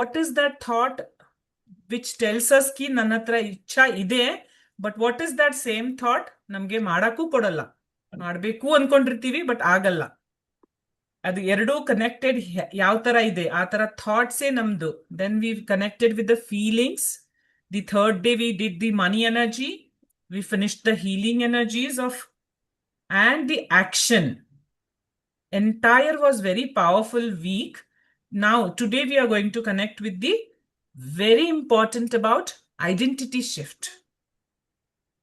what is that thought which tells us ki ನನ್ನ ಹತ್ರ ಇಚ್ಛಾ ಇದೆ, but what is that same thought ನಮ್ಗೆ ಮಾಡಕ್ಕೂ ಕೊಡಲ್ಲ. ಮಾಡ್ಬೇಕು ಅನ್ಕೊಂಡಿರ್ತೀವಿ ಬಟ್ ಆಗಲ್ಲ. ಅದು ಎರಡೂ ಕನೆಕ್ಟೆಡ್ ಯಾವ ತರ ಇದೆ ಆ ತರ ಥಾಟ್ಸೇ ನಮ್ದು. Then we connected with the feelings. The third day we did the money energy, we finished the healing energies of and the action. Entire was very powerful week. Now today we are going to connect with the very important about identity shift.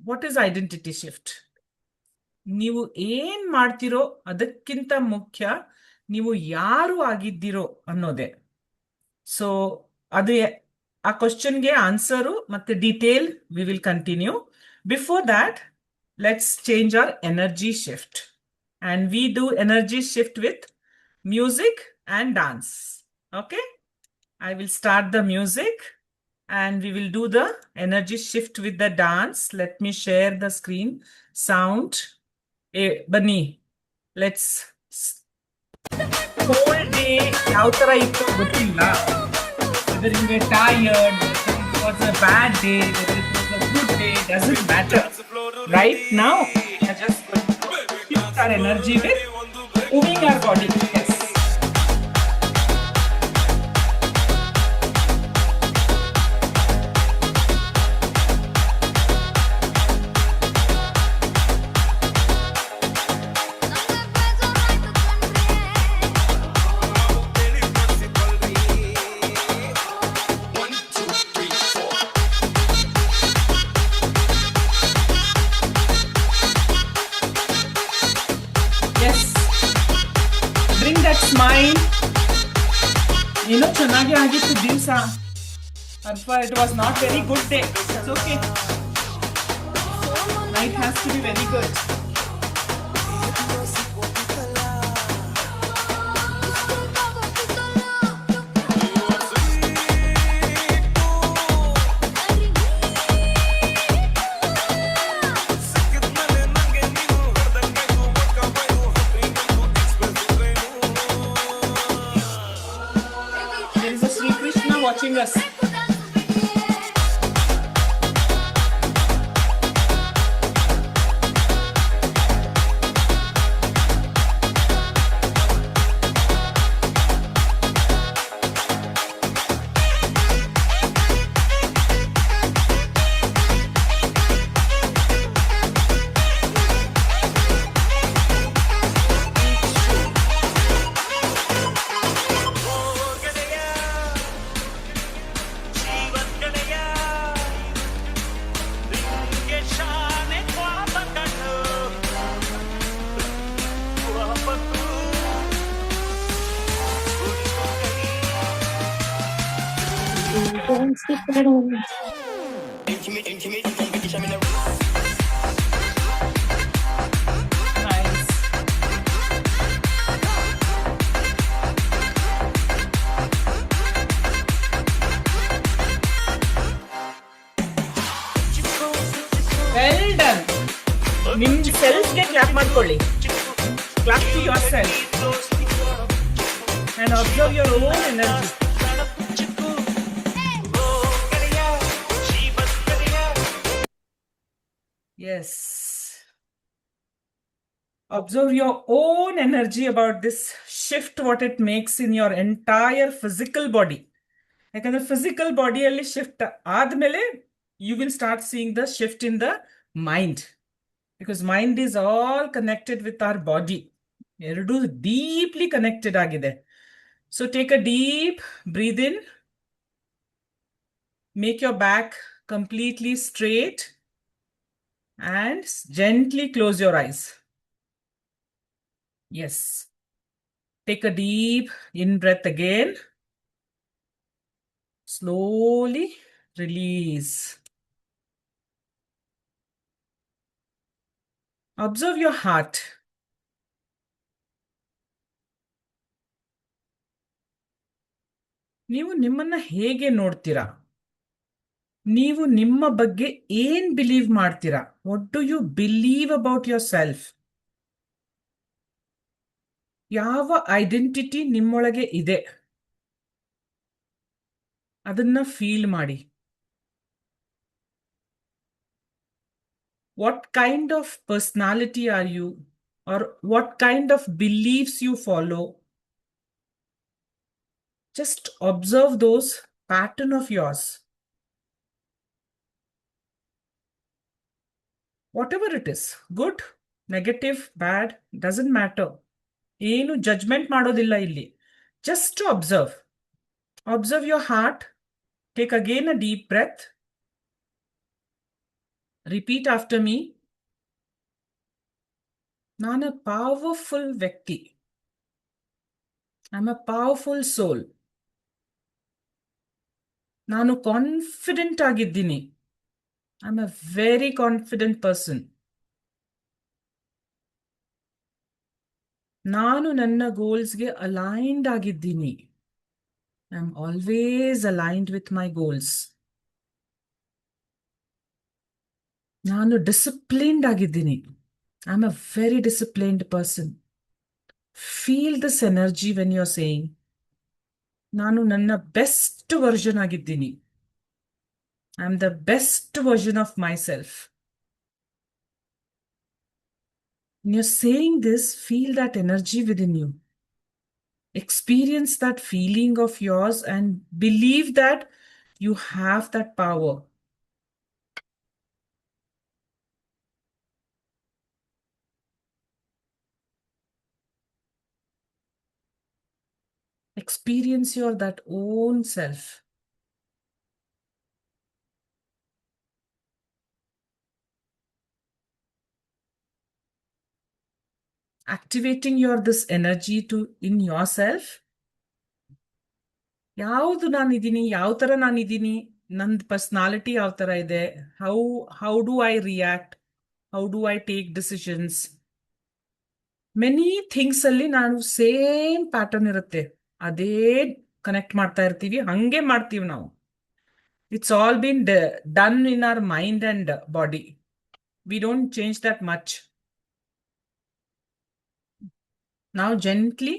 What is identity shift? ನೀವು ಏನ್ ಮಾಡ್ತಿರೋ ಅದಕ್ಕಿಂತ ಮುಖ್ಯ ನೀವು ಯಾರು ಆಗಿದ್ದೀರೋ ಅನ್ನೋದೇ. So ಅದು ಆ ಕ್ವಶನ್ಗೆ ಆನ್ಸರು ಮತ್ತೆ detail we will continue. Before that, let's change our energy shift, and we do energy shift with music and dance. Okay, I will start the music and we will do the energy shift with the dance. Let me share the screen. Sound. Bunny, let's. Whole day ಯಾವ ತರ ಇತ್ತು ಗೊತ್ತಿಲ್ಲ. Whether you were tired, whether it was a bad day, whether it was a good day, doesn't matter. Right now, we are just going to shift our energy with moving our body. Yes. Smile. ಚೆನ್ನಾಗಿ ಆಗಿತ್ತು ದಿವಸ. It was not very good day. It's okay. Night has to be very good. Watching us. Don't skip that one. Nice. Well done. ನಿಮ್ ಸೆಲ್ಫ್ಗೆ clap ಮಾಡ್ಕೊಳ್ಳಿ. Clap to yourself and observe your own energy. Yes. Observe your own energy about this shift, what it makes in your entire physical body. ಯಾಕಂದ್ರೆ physical ಬಾಡಿಯಲ್ಲಿ shift ಆದ್ಮೇಲೆ you will start seeing the shift in the mind, because mind is all connected with our body. ಎರಡು deeply connected ಆಗಿದೆ. So take a deep breathe in. Make your back completely straight. And gently close your eyes. Yes. Take a deep in breath again. Slowly release. Observe your heart. ನೀವು ನಿಮ್ಮನ್ನ ಹೇಗೆ ನೋಡ್ತೀರಾ? ನೀವು ನಿಮ್ಮ ಬಗ್ಗೆ ಏನ್ ಬಿಲೀವ್ ಮಾಡ್ತೀರಾ? What do you believe about yourself? ಯಾವ ಐಡೆಂಟಿಟಿ ನಿಮ್ಮೊಳಗೆ ಇದೆ? ಅದನ್ನ ಫೀಲ್ ಮಾಡಿ. What kind of personality are you, are what kind of beliefs you follow. Just observe those pattern of yours. Whatever it is, good, negative, bad, doesn't matter. ಏನು judgment ಮಾಡೋದಿಲ್ಲ ಇಲ್ಲಿ. Just to observe. Observe your heart. Take again a deep breath. Repeat after me. ನಾನು powerful ವ್ಯಕ್ತಿ. I'm a powerful soul. ನಾನು confident ಆಗಿದ್ದೀನಿ. I'm a very confident person. ನಾನು ನನ್ನ ಗೋಲ್ಸ್ಗೆ aligned ಆಗಿದ್ದೀನಿ. I'm always aligned with my goals. ನಾನು disciplined ಆಗಿದ್ದೀನಿ. I'm a very disciplined person. Feel this energy when you're saying, ನಾನು ನನ್ನ ಬೆಸ್ಟ್ ವರ್ಷನ್ ಆಗಿದ್ದೀನಿ. I'm the best version of myself. When you're saying this, feel that energy within you. Experience that feeling of yours and believe that you have that power. Experience your that own self. Activating your this energy to in yourself. ಯಾವುದು ನಾನಿದ್ದೀನಿ, ಯಾವ ಥರ ನಾನಿದ್ದೀನಿ, ನಂದು personality ಯಾವ ಥರ ಇದೆ, how do I react, how do I take decisions. Many things ಅಲ್ಲಿ ನಾನು ಸೇಮ್ ಪ್ಯಾಟರ್ನ್ ಇರುತ್ತೆ, ಅದೇ ಕನೆಕ್ಟ್ ಮಾಡ್ತಾ ಇರ್ತೀವಿ, ಹಂಗೆ ಮಾಡ್ತೀವಿ ನಾವು. It's all been done in our mind and body. We don't change that much. Now gently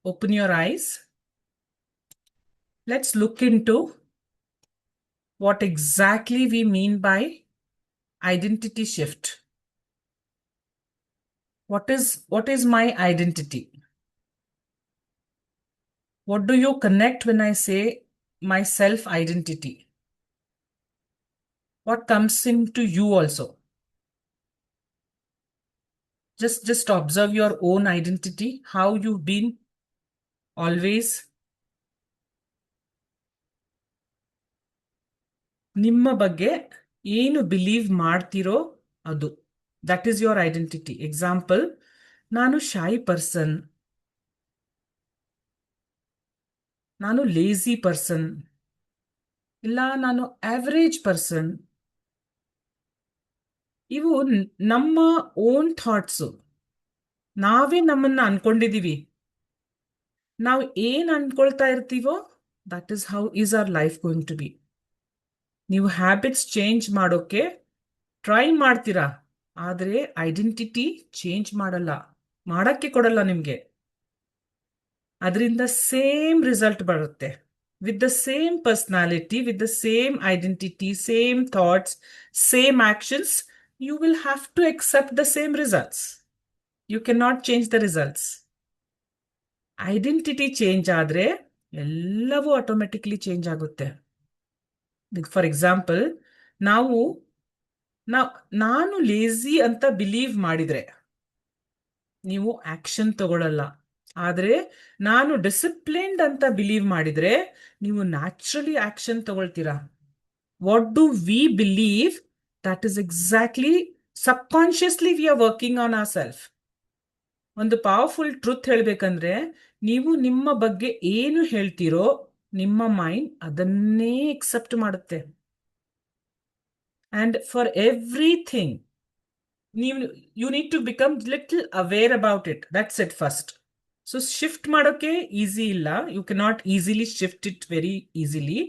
open your eyes. Let's look into what exactly we mean by identity shift. What is my identity? What do you connect when I say my self identity? What comes into you also? Just observe your own identity, how you've been always. ನಿಮ್ಮ ಬಗ್ಗೆ ಏನು believe ಮಾಡ್ತಿರೋ ಅದು, that is your identity. Example, ನಾನು ಶೈ person, ನಾನು lazy person, ಇಲ್ಲ ನಾನು average person. ಇವು ನಮ್ಮ ಓನ್ ಥಾಟ್ಸು. ನಾವೇ ನಮ್ಮನ್ನ ಅನ್ಕೊಂಡಿದೀವಿ. ನಾವು ಏನ್ ಅನ್ಕೊಳ್ತಾ ಇರ್ತೀವೋ that is how is our life going to be. ನೀವು ಹ್ಯಾಬಿಟ್ಸ್ ಚೇಂಜ್ ಮಾಡೋಕೆ ಟ್ರೈ ಮಾಡ್ತೀರಾ, ಆದರೆ ಐಡೆಂಟಿಟಿ ಚೇಂಜ್ ಮಾಡಕ್ಕೆ ಕೊಡಲ್ಲ ನಿಮ್ಗೆ. ಅದರಿಂದ ಸೇಮ್ ರಿಸಲ್ಟ್ ಬರುತ್ತೆ. With the same personality, with the same identity, same thoughts, same actions, you will have to accept the same results. You cannot change the results. Identity change ಆದ್ರೆ ಎಲ್ಲವೂ automatically change ಆಗುತ್ತೆ. For example, ನಾನು lazy ಅಂತ believe ಮಾಡಿದ್ರೆ ನೀವು action ತಗೊಳ್ಳಲ್ಲ. ಆದ್ರೆ ನಾನು ಡಿಸಿಪ್ಲಿನ್ಡ್ ಅಂತ ಬಿಲೀವ್ ಮಾಡಿದ್ರೆ ನೀವು ನ್ಯಾಚುರಲಿ ಆಕ್ಷನ್ ತಗೊಳ್ತೀರಾ. What do we believe, that is exactly subconsciously we are working on ourselves. ಒಂದು ಪವರ್ಫುಲ್ ಟ್ರೂತ್ ಹೇಳ್ಬೇಕಂದ್ರೆ, ನೀವು ನಿಮ್ಮ ಬಗ್ಗೆ ಏನು ಹೇಳ್ತೀರೋ ನಿಮ್ಮ ಮೈಂಡ್ ಅದನ್ನೇ ಎಕ್ಸೆಪ್ಟ್ ಮಾಡುತ್ತೆ. And for everything you need to become little aware about it. That's it first. So shift ಮಾಡೋಕೆ ಈಸಿ ಇಲ್ಲ. You cannot easily shift it very easily,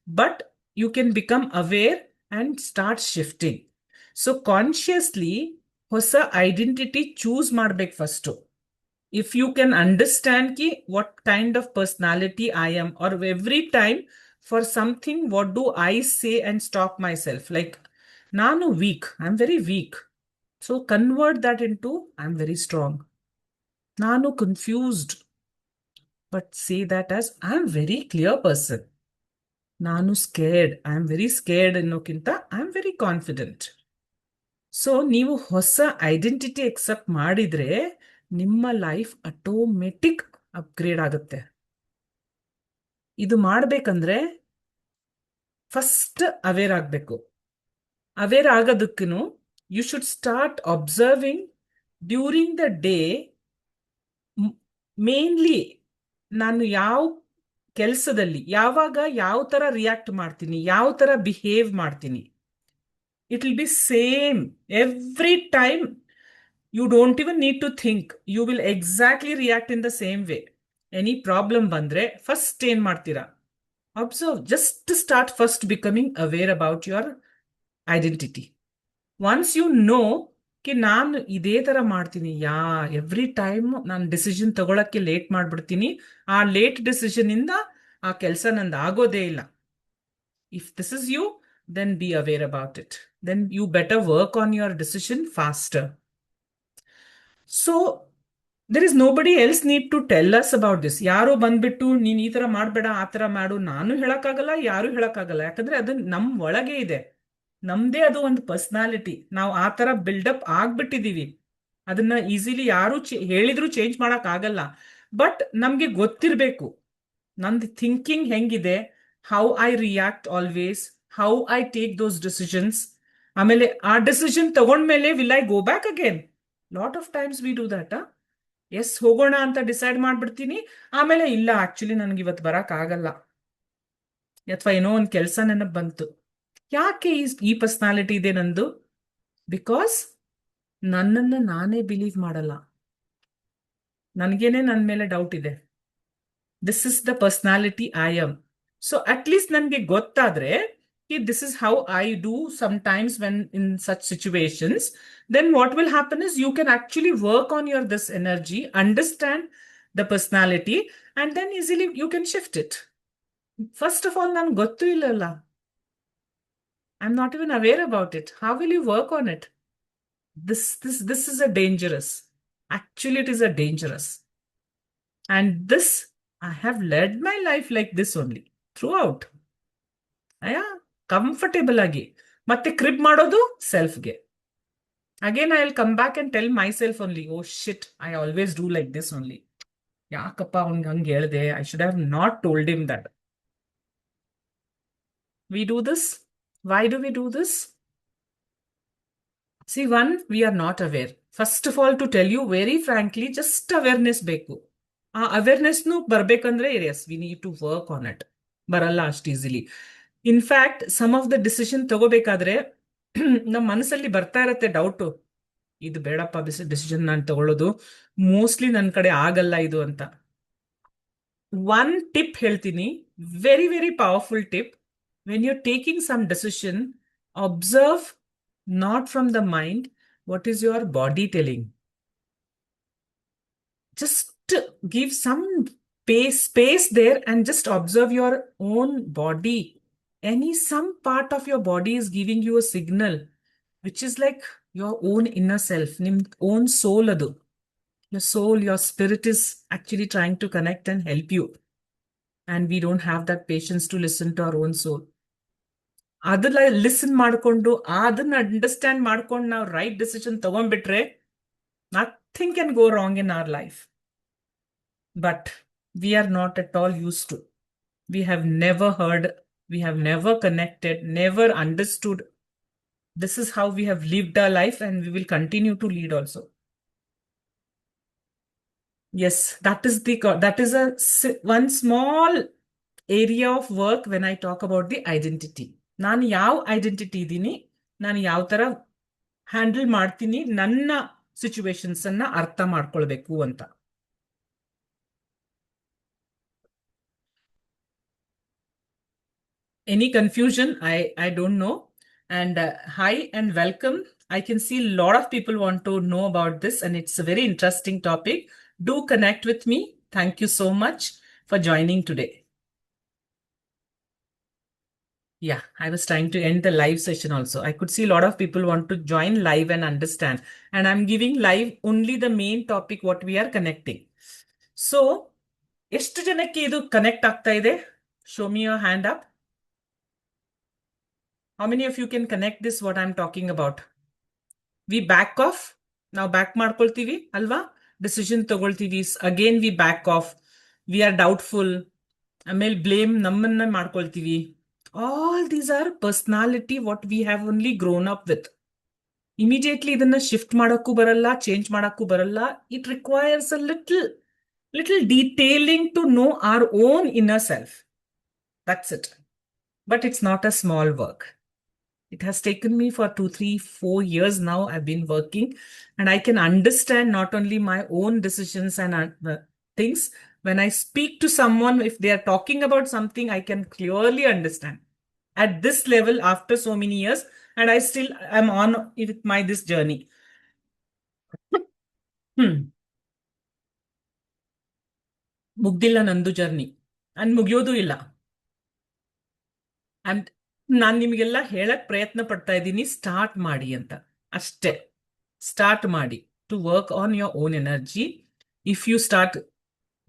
but you can become aware and start shifting. So consciously ಹೊಸ identity choose ಮಾಡ್ಬೇಕು first. If you can understand what kind of personality I am, or every time for something, what do I say and stop myself? Like, Nanu weak. I'm very weak. So convert that into I'm very strong. Nanu confused, but say that as I'm very clear person. Nanu scared. I'm very scared ಅನ್ನೋಕ್ಕಿಂತ I'm very confident. So ನೀವು ಹೊಸ identity accept ಮಾಡಿದ್ರೆ ನಿಮ್ಮ life automatic upgrade ಆಗುತ್ತೆ. ಇದು ಮಾಡ್ಬೇಕಂದ್ರೆ first aware ಆಗಬೇಕು. Aware ಆಗೋದಕ್ಕೂ you should start observing during the day. Mainly ನಾನು ಯಾವ ಕೆಲಸದಲ್ಲಿ ಯಾವಾಗ ಯಾವ ತರ ರಿಯಾಕ್ಟ್ ಮಾಡ್ತೀನಿ, ಯಾವ ತರ ಬಿಹೇವ್ ಮಾಡ್ತೀನಿ. It will be same every time. You don't even need to think. You will exactly react in the same way. Any problem bandre, first ಏನ್ ಮಾಡ್ತೀರಾ? Observe. Just start first becoming aware about your identity. Once you know कि ನಾನು ಇದೇ ತರ ಮಾಡ್ತೀನಿ, every time ನಾನು decision ತಗೊಳಕ್ಕೆ late ಮಾಡ್ಬಿಡ್ತೀನಿ, ಆ ಲೇಟ್ ಡಿಸಿಷನ್ ಇಂದ ಆ ಕೆಲಸ ನಂದು ಆಗೋದೇ ಇಲ್ಲ. If this is you, then be aware about it. Then you better work on your decision faster. So there is nobody else need to tell us about this. ಯಾರು ಬಂದ್ಬಿಟ್ಟು ನೀನ್ ಈ ತರ ಮಾಡ್ಬೇಡ, ಆ ತರ ಮಾಡು ನಾನು ಹೇಳಕ್ಕಾಗಲ್ಲ, ಯಾರು ಹೇಳಕ್ಕಾಗಲ್ಲ. ಯಾಕಂದ್ರೆ ಅದು ನಮ್ ಒಳಗೆ ಇದೆ. ನಮ್ದೇ ಅದು ಒಂದು ಪರ್ಸನಾಲಿಟಿ. ನಾವು ಆ ತರ ಬಿಲ್ಡಪ್ ಆಗ್ಬಿಟ್ಟಿದೀವಿ. ಅದನ್ನ ಈಸಿಲಿ ಯಾರು ಹೇಳಿದ್ರು ಚೇಂಜ್ ಮಾಡಕ್ ಆಗಲ್ಲ. ಬಟ್ ನಮ್ಗೆ ಗೊತ್ತಿರ್ಬೇಕು ನಂದು ಥಿಂಕಿಂಗ್ ಹೆಂಗಿದೆ, how I react always, how I take those decisions. ಆಮೇಲೆ ಆ ಡಿಸಿಷನ್ ತಗೊಂಡ್ಮೇಲೆ will I go back again? Lot of times we do that. Yes ಹೋಗೋಣ ಅಂತ ಡಿಸೈಡ್ ಮಾಡ್ಬಿಡ್ತೀನಿ, ಆಮೇಲೆ ಇಲ್ಲ ಆಕ್ಚುಲಿ ನನ್ಗೆ ಇವತ್ತು ಬರಕ್ ಆಗಲ್ಲ, ಅಥವಾ ಏನೋ ಒಂದು ಕೆಲಸ ನೆನಪು ಬಂತು. ಯಾಕೆ ಈ ಪರ್ಸನಾಲಿಟಿ ಇದೆ ನಂದು? ಬಿಕಾಸ್ ನನ್ನನ್ನು ನಾನೇ ಬಿಲೀವ್ ಮಾಡಲ್ಲ, ನನ್ಗೇನೆ ನನ್ನ ಮೇಲೆ ಡೌಟ್ ಇದೆ. This is the personality I am. So at least ನನ್ಗೆ ಗೊತ್ತಾದ್ರೆ this is how I do sometimes when in such situations, then what will happen is you can actually work on your this energy, understand the personality, and then easily you can shift it. First of all, nan gottu illalla, I'm not even aware about it. How will you work on it? This is a dangerous. Actually, it is a dangerous. And this, I have led my life like this only throughout. Comfortable ಆಗಿ ಮತ್ತೆ crib ಮಾಡೋದು ಸೆಲ್ಫ್ಗೆ. Again I will come back and tell myself only, oh shit, I always do like this only. ಯಾಕಪ್ಪ ಅವ್ನಿಗೆ ಹಂಗೆ ಹೇಳ್ದೆ, I should have not told him that. We do this. Why do we do this? See, one, we are not aware. First of all to tell you very frankly, just awareness ಬೇಕು. ಆ ಅವೇರ್ನೆಸ್ನು ಬರ್ಬೇಕಂದ್ರೆ yes, we need to work on it. ಬರಲ್ಲ ಅಷ್ಟು easily. In fact some of the decision ತಗೋಬೇಕಾದ್ರೆ ನಮ್ಮ ಮನಸ್ಸಲ್ಲಿ ಬರ್ತಾ ಇರತ್ತೆ ಡೌಟು, ಇದು ಬೇಡಪ್ಪ ಡಿಸಿಷನ್ ನಾನು ತಗೊಳ್ಳೋದು, ಮೋಸ್ಟ್ಲಿ ನನ್ನ ಕಡೆ ಆಗಲ್ಲ ಇದು ಅಂತ. ಒನ್ ಟಿಪ್ ಹೇಳ್ತೀನಿ, very very powerful tip. When you taking some decision, observe not from the mind, what is your body telling. Just give some space there and just observe your own body. Some part of your body is giving you a signal, which is like your own inner self, nim own soul adu. Your soul, your spirit is actually trying to connect and help you. And we don't have that patience to listen to our own soul. Adalla listen ಮಾಡ್ಕೊಂಡು ಅದನ್ನ understand ಮಾಡ್ಕೊಂಡು ನಾವು right decision ತಗೊಂಡ್ಬಿಟ್ರೆ nothing can go wrong in our life. But we are not at all used to. We have never heard, we have never connected, never understood. This is how we have lived our life, and we will continue to lead also. Yes, that is one small area of work when I talk about the identity. ನಾನು ಯಾವ identity ಇದ್ದೀನಿ, ನಾನು ಯಾವ ತರ handle ಮಾಡ್ತೀನಿ, ನನ್ನ situations ಅನ್ನ ಅರ್ಥ ಮಾಡ್ಕೊಳ್ಬೇಕು ಅಂತ. Any confusion? I don't know. And hi and welcome. I can see a lot of people want to know about this, and it's a very interesting topic. Do connect with me. Thank you so much for joining today. Yeah, I was trying to end the live session also. I could see a lot of people want to join live and understand. And I'm giving live only the main topic what we are connecting. So, ಎಷ್ಟು ಜನಕ್ಕೆ ಇದು connect ಆಗ್ತಾ ಇದೆ? Show me your hand up. How many of you can connect this what I'm talking about? We back off. ನಾವು back ಮಾಡ್ಕೊಳ್ತೀವಿ ಅಲ್ವಾ? Decision ತಗೊಳ್ತೀವಿ. Again we back off. We are doubtful. ಆಮೇಲೆ ಬ್ಲೇಮ್ ನಮ್ಮನ್ನ ಮಾಡ್ಕೊಳ್ತೀವಿ. All these are personality what we have only grown up with. Immediately ಇದನ್ನ shift ಮಾಡಕ್ಕೂ ಬರಲ್ಲ, ಚೇಂಜ್ ಮಾಡಕ್ಕೂ ಬರಲ್ಲ. It requires a little detailing to know our own inner self. That's it. But it's not a small work. It has taken me for 2, 3, 4 years now. I've been working and I can understand not only my own decisions and things. When I speak to someone, if they are talking about something, I can clearly understand at this level after so many years. And I still am on with this journey. ಮುಗ್ದಿಲ್ಲ ನಂದು journey and ಮುಗಿಯೋದು ಇಲ್ಲ. And ನಾನು ನಿಮಗೆಲ್ಲ ಹೇಳಕ್ ಪ್ರಯತ್ನ ಪಡ್ತಾ ಇದ್ದೀನಿ, start ಮಾಡಿ ಅಂತ ಅಷ್ಟೇ. ಸ್ಟಾರ್ಟ್ ಮಾಡಿ to work on your own energy. If you start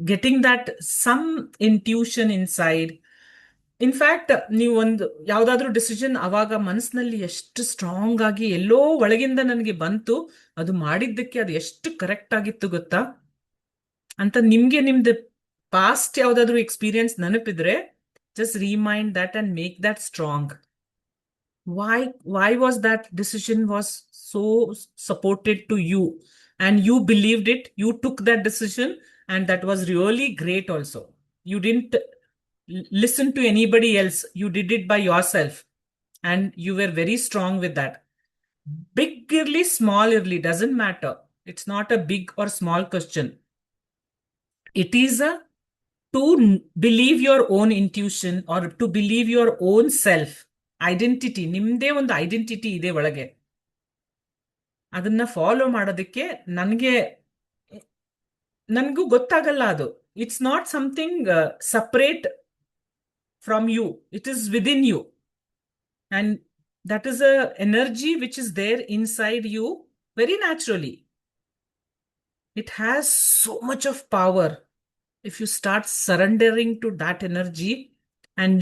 getting that some intuition inside. In fact ನೀವು ಒಂದು ಯಾವ್ದಾದ್ರು ಡಿಸಿಷನ್ ಅವಾಗ ಮನಸ್ಸಿನಲ್ಲಿ ಎಷ್ಟು ಸ್ಟ್ರಾಂಗ್ ಆಗಿ ಎಲ್ಲೋ ಒಳಗಿಂದ ನನಗೆ ಬಂತು, ಅದು ಮಾಡಿದ್ದಕ್ಕೆ ಅದು ಎಷ್ಟು ಕರೆಕ್ಟ್ ಆಗಿತ್ತು ಗೊತ್ತಾ ಅಂತ ನಿಮ್ಗೆ ನಿಮ್ದು ಪಾಸ್ಟ್ ಯಾವ್ದಾದ್ರು experience ನೆನಪಿದ್ರೆ just remind that and make that strong. Why was that decision was so supported to you and you believed it, you took that decision, and that was really great also. You didn't listen to anybody else, you did it by yourself and you were very strong with that. Big early, small early, doesn't matter. It's not a big or small question. It is a to believe your own intuition or to believe your own self identity. ನಿಮ್ದೇ ಒಂದು identity ಇದೆ ಒಳಗೆ. ಅದನ್ನ follow ಮಾಡೋದಕ್ಕೆ ನನಗೂ ಗೊತ್ತಾಗಲ್ಲ ಅದು. It's not something separate from you, it is within you and that is a energy which is there inside you very naturally. It has so much of power. If you start surrendering to that energy and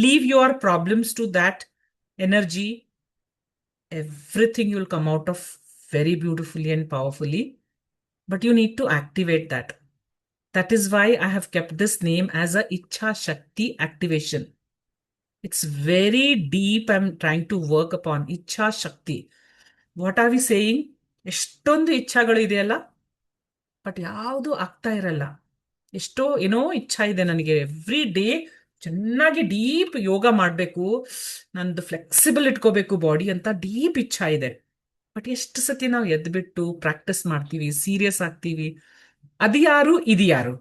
leave your problems to that energy, everything will come out of very beautifully and powerfully. But you need to activate that. That is why I have kept this name as a Ichha Shakti activation. It's very deep. I'm trying to work upon Ichha Shakti. What are we saying? ಎಷ್ಟೊಂದು ಇಚ್ಛಾಗಳು ಇದೆಯಲ್ಲ, but ಯಾವುದು ಆಗ್ತಾ ಇರಲ್ಲ. ಎಷ್ಟೋ ಏನೋ ಇಚ್ಛಾ ಇದೆ ನನಗೆ. ಎವ್ರಿ ಡೇ ಚೆನ್ನಾಗಿ ಡೀಪ್ ಯೋಗ ಮಾಡಬೇಕು, ನಂದು ಫ್ಲೆಕ್ಸಿಬಲ್ ಇಟ್ಕೋಬೇಕು ಬಾಡಿ ಅಂತ ಡೀಪ್ ಇಚ್ಛಾ ಇದೆ. ಬಟ್ ಎಷ್ಟು ಸತಿ ನಾವು ಎದ್ಬಿಟ್ಟು ಪ್ರಾಕ್ಟೀಸ್ ಮಾಡ್ತೀವಿ, ಸೀರಿಯಸ್ ಆಗ್ತೀವಿ. ಅದು ಯಾರು, ಇದು ಯಾರು?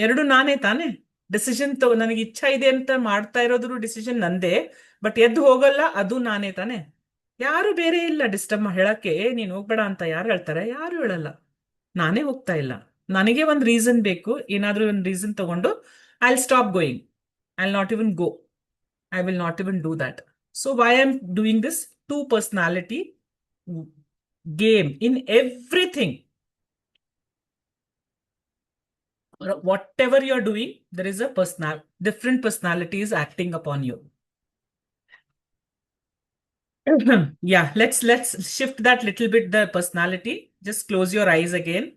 ಎರಡು ನಾನೇ ತಾನೆ. ಡಿಸಿಷನ್ ನನಗೆ ಇಚ್ಛಾ ಇದೆ ಅಂತ ಮಾಡ್ತಾ ಇರೋದ್ರು ಡಿಸಿಷನ್ ನಂದೇ, ಬಟ್ ಎದ್ದು ಹೋಗಲ್ಲ, ಅದು ನಾನೇ ತಾನೆ. ಯಾರು ಬೇರೆ ಇಲ್ಲ ಡಿಸ್ಟರ್ಬ್ ಹೇಳಕ್ಕೆ. ನೀನು ಹೋಗ್ಬೇಡ ಅಂತ ಯಾರು ಹೇಳ್ತಾರೆ? ಯಾರು ಹೇಳಲ್ಲ. ನಾನೇ ಹೋಗ್ತಾ ಇಲ್ಲ. ನನಗೆ ಒಂದು ರೀಸನ್ ಬೇಕು. ಏನಾದ್ರೂ ಒಂದು ರೀಸನ್ ತಗೊಂಡು I will stop going, I will not even go, I will not even do that. So why I am doing this two personality game in everything? Whatever you're doing, there is a different personalities acting upon you. Yeah, let's shift that little bit, the personality. Just close your eyes again.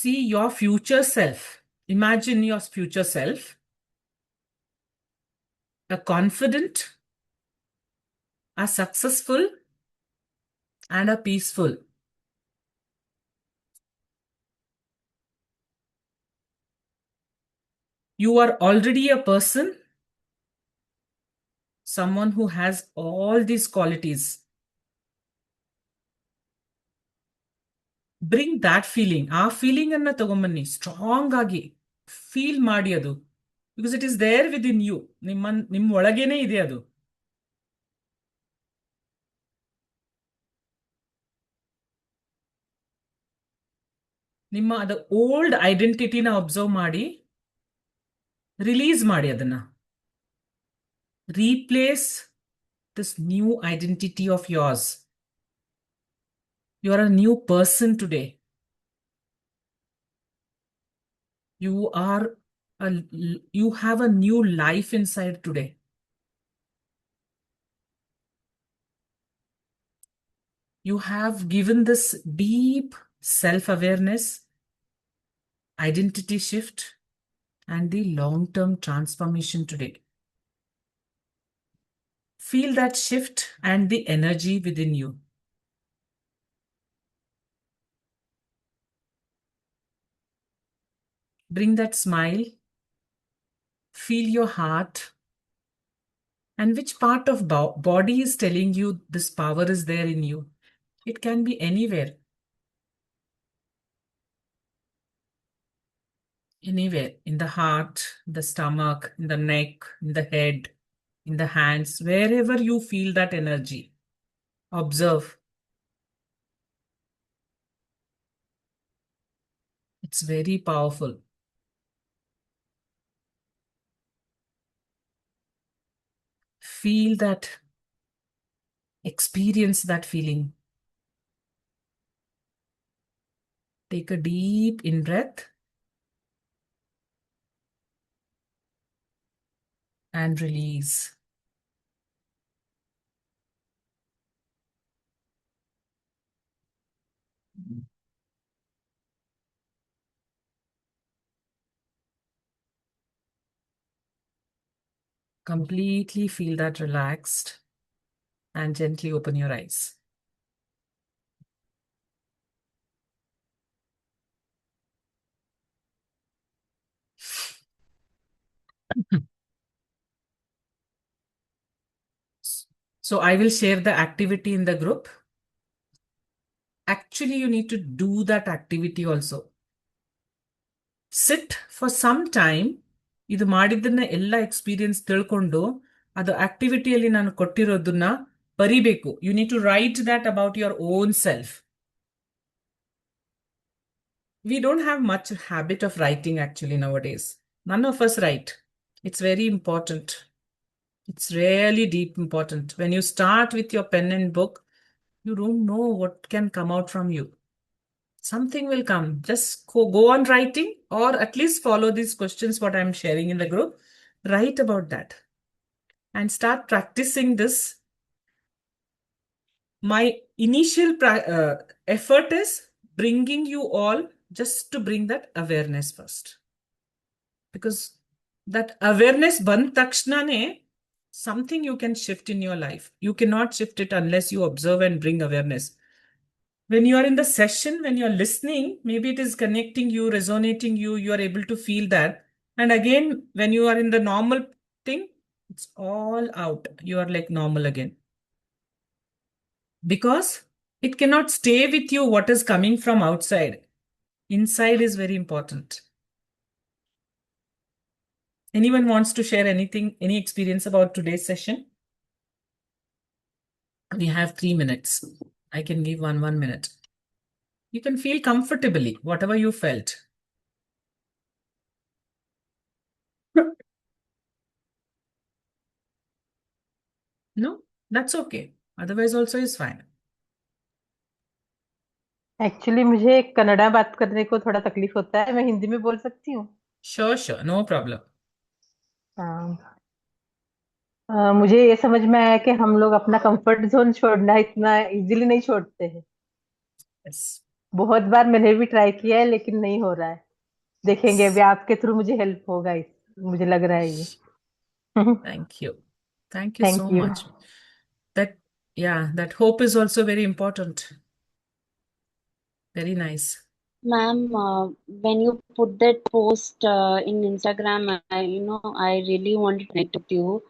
See your future self. Imagine your future self, a confident, a successful, and a peaceful. You are already a person, someone who has all these qualities. Bring that feeling. ಆ feeling ಅನ್ನ ತಗೊಂಬನ್ನಿ, strong ಆಗಿ feel ಮಾಡಿ ಅದು. Because it is there within you. ನಿಮ್ಮ ಒಳಗೇನೆ ಇದೆ ಅದು. ನಿಮ್ಮ ಅದು ಓಲ್ಡ್ ಐಡೆಂಟಿಟಿನ ಅಬ್ಸರ್ವ್ ಮಾಡಿ ರಿಲೀಸ್ ಮಾಡಿ ಅದನ್ನ. Replace this new identity of yours. You are a new person today. You are you have a new life inside today. You have given this deep self-awareness, identity shift, and the long-term transformation today. Feel that shift and the energy within you. Bring that smile. Feel your heart. And which part of body is telling you this power is there in you? It can be anywhere. Anywhere, in the heart, the stomach, in the neck, in the head, in the hands, wherever you feel that energy, observe. It's very powerful. Feel that, experience that feeling. Take a deep in breath and release. Completely feel that relaxed and gently open your eyes. So I will share the activity in the group. Actually, you need to do that activity also. Sit for some time. ಇದು ಮಾಡಿದ್ದನ್ನ ಎಲ್ಲ experience ತಿಳ್ಕೊಂಡು ಅದು ಆಕ್ಟಿವಿಟಿಯಲ್ಲಿ ನಾನು ಕೊಟ್ಟಿರೋದನ್ನ ಬರಿಬೇಕು. You need to write that about your own self. We don't have much habit of writing actually nowadays. None of us write. It's very important. It's really deep important. When you start with your pen and book, you don't know what can come out from you. Something will come. Just go on writing, or at least follow these questions what I'm sharing in the group. Write about that and start practicing this. My initial effort is bringing you all just to bring that awareness first. Because that awareness ಬಂದ ತಕ್ಷಣನೇ something you can shift in your life. You cannot shift it unless you observe and bring awareness. When you are in the session, when you are listening, maybe it is connecting you, resonating you, you are able to feel that. And again, when you are in the normal thing, it's all out. You are like normal again. Because it cannot stay with you what is coming from outside. Inside is very important. Anyone wants to share anything, any experience about today's session? We have 3 minutes. I can give one minute. You can feel comfortably, whatever you felt. No, that's okay. Otherwise also is fine. Actually मुझे कन्नड़ा बात करने को थोड़ा तकलीफ होता है, मैं हिंदी में बोल सकती हूँ? Sure, no problem. मुझे ये समझ में आया कि हम लोग अपना कंफर्ट जोन छोड़ना इतना इजीली नहीं छोड़ते हैं. Yes. बहुत बार मैंने भी ट्राई किया है लेकिन नहीं हो रहा है. देखेंगे अभी आपके थ्रू मुझे हेल्प होगा, मुझे लग रहा है ये. Thank you. Thank you Thank so you. much. That hope is also very important. Very nice. Ma'am, when you put that post in Instagram, I really want to connect with you.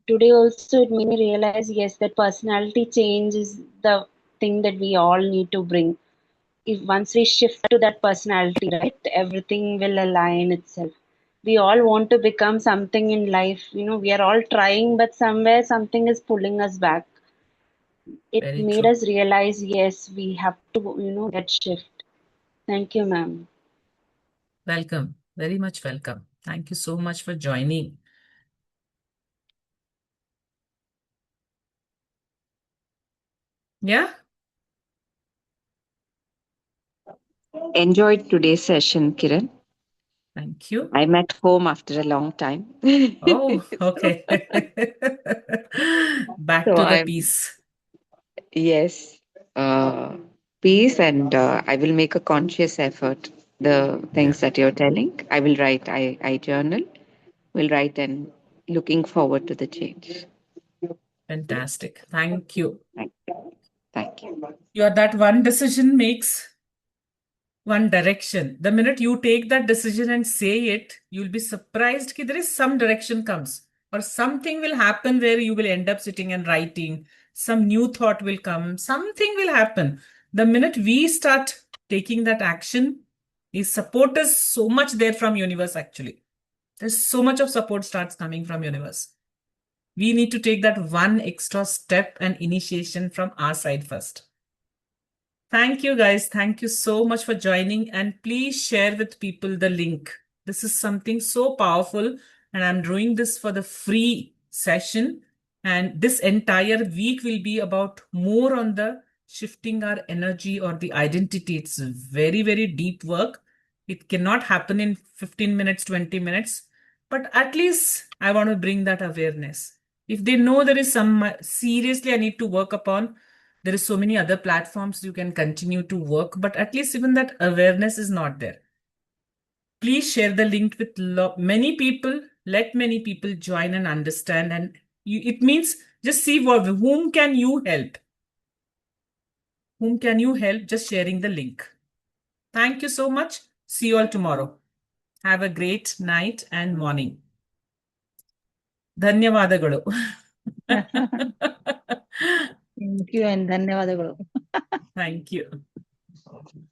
Today also it made me realize, yes, that personality change is the thing that we all need to bring. If once we shift to that personality, right, everything will align itself. We all want to become something in life. We are all trying, but somewhere something is pulling us back. It Very made true. us realize, yes, we have to, get shift. Thank you, ma'am. Welcome. Very much welcome. Thank you so much for joining. Yeah? Enjoyed today's session, Kiran. Thank you. I'm at home after a long time. Oh, okay. Back So to the I'm, piece. yes, peace, and I will make a conscious effort. The things that you're telling, I will write. I journal, will write, and looking forward to the change. Fantastic. Thank you. Thank you. Thank you. Your that one decision makes one direction. The minute you take that decision and say it, you'll be surprised that there is some direction comes or something will happen where you will end up sitting and writing. Some new thought will come. Something will happen. The minute we start taking that action, the support is so much there from universe actually. There's so much of support starts coming from universe. We need to take that one extra step and initiation from our side first. Thank you, guys. Thank you so much for joining. And please share with people the link. This is something so powerful. And I'm doing this for the free session. And this entire week will be about more on the shifting our energy or the identity. It's very, very deep work. It cannot happen in 15 minutes, 20 minutes. But at least I want to bring that awareness. If they know there is some seriously I need to work upon, there is so many other platforms you can continue to work, but at least even that awareness is not there. Please share the link with many people. Let many people join and understand. And it means just see whom can you help? Whom can you help? Just sharing the link. Thank you so much. See you all tomorrow. Have a great night and morning. ಧನ್ಯವಾದಗಳು. Thank you and ಧನ್ಯವಾದಗಳು. Thank you.